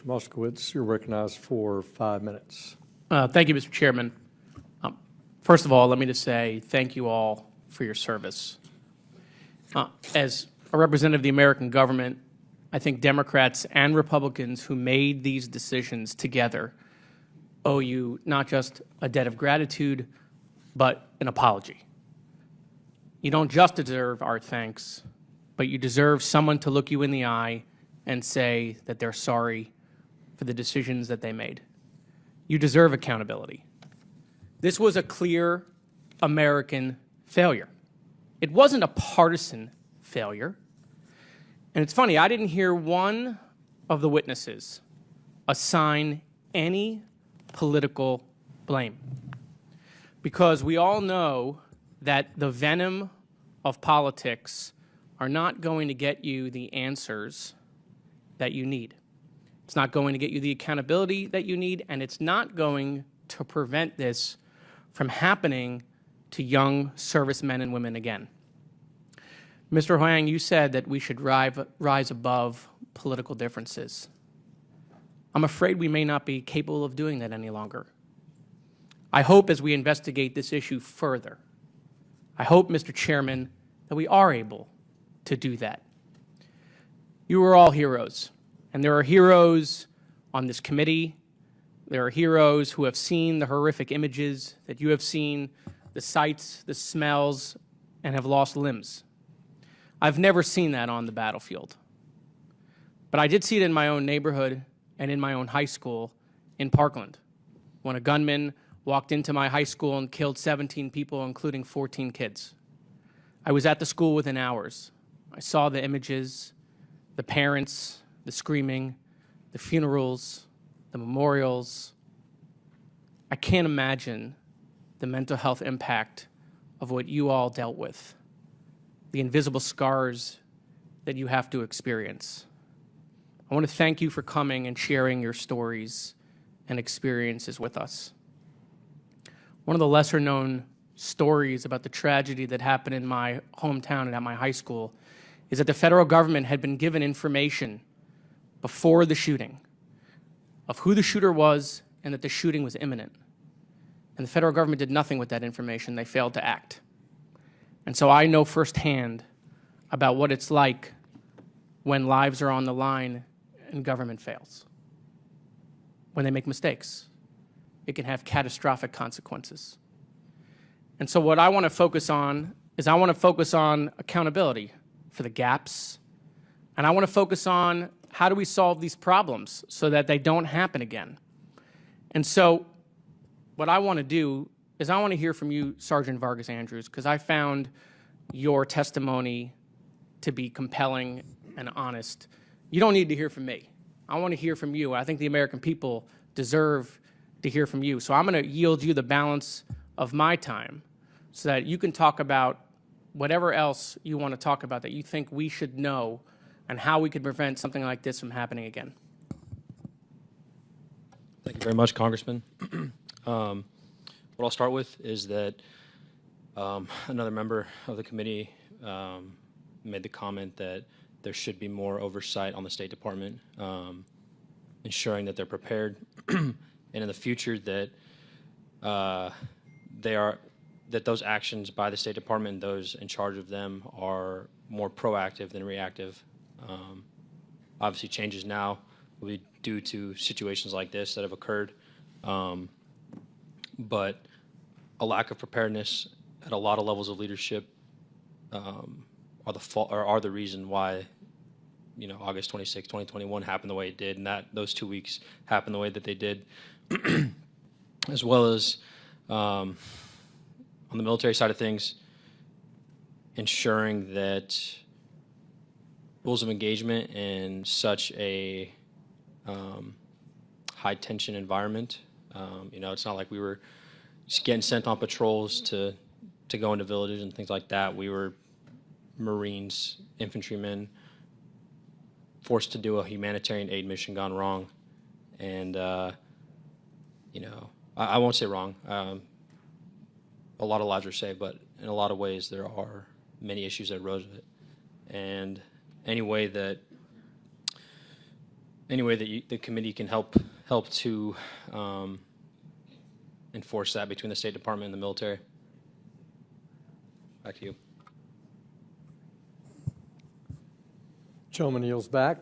Mr. Moskowitz, you're recognized for 5 minutes. Thank you, Mr. Chairman. First of all, let me just say thank you all for your service. As a representative of the American government, I think Democrats and Republicans who made these decisions together owe you not just a debt of gratitude, but an apology. You don't just deserve our thanks, but you deserve someone to look you in the eye and say that they're sorry for the decisions that they made. You deserve accountability. This was a clear American failure. It wasn't a partisan failure. And it's funny, I didn't hear one of the witnesses assign any political blame, because we all know that the venom of politics are not going to get you the answers that you need. It's not going to get you the accountability that you need, and it's not going to prevent this from happening to young servicemen and women again. Mr. Huang, you said that we should rise above political differences. I'm afraid we may not be capable of doing that any longer. I hope as we investigate this issue further, I hope, Mr. Chairman, that we are able to do that. You are all heroes, and there are heroes on this committee. There are heroes who have seen the horrific images that you have seen, the sights, the smells, and have lost limbs. I've never seen that on the battlefield. But I did see it in my own neighborhood and in my own high school in Parkland, when a gunman walked into my high school and killed 17 people, including 14 kids. I was at the school within hours. I saw the images, the parents, the screaming, the funerals, the memorials. I can't imagine the mental health impact of what you all dealt with, the invisible scars that you have to experience. I want to thank you for coming and sharing your stories and experiences with us. One of the lesser known stories about the tragedy that happened in my hometown and at my high school is that the federal government had been given information before the shooting of who the shooter was and that the shooting was imminent. And the federal government did nothing with that information. They failed to act. And so I know firsthand about what it's like when lives are on the line and government fails. When they make mistakes, it can have catastrophic consequences. And so what I want to focus on is I want to focus on accountability for the gaps, and I want to focus on how do we solve these problems so that they don't happen again. And so what I want to do is I want to hear from you, Sergeant Vargas Andrews, because I found your testimony to be compelling and honest. You don't need to hear from me. I want to hear from you. I think the American people deserve to hear from you. So I'm going to yield you the balance of my time so that you can talk about whatever else you want to talk about that you think we should know and how we could prevent something like this from happening again. Thank you very much, Congressman. What I'll start with is that another member of the committee made the comment that there should be more oversight on the State Department, ensuring that they're prepared, and in the future that that those actions by the State Department, those in charge of them, are more proactive than reactive. Obviously, changes now will be due to situations like this that have occurred, but a lack of preparedness at a lot of levels of leadership are the reason why, you know, August 26, 2021 happened the way it did, and that those 2 weeks happened the way that they did, as well as on the military side of things, ensuring that rules of engagement in such a high tension environment. You know, it's not like we were just getting sent on patrols to go into villages and things like that. We were Marines, infantrymen, forced to do a humanitarian aid mission gone wrong. And, you know, I won't say wrong. A lot of lives were saved, but in a lot of ways there are many issues that arose with it. And any way that any way that the committee can help to enforce that between the State Department and the military. Back to you. Gentleman yields back.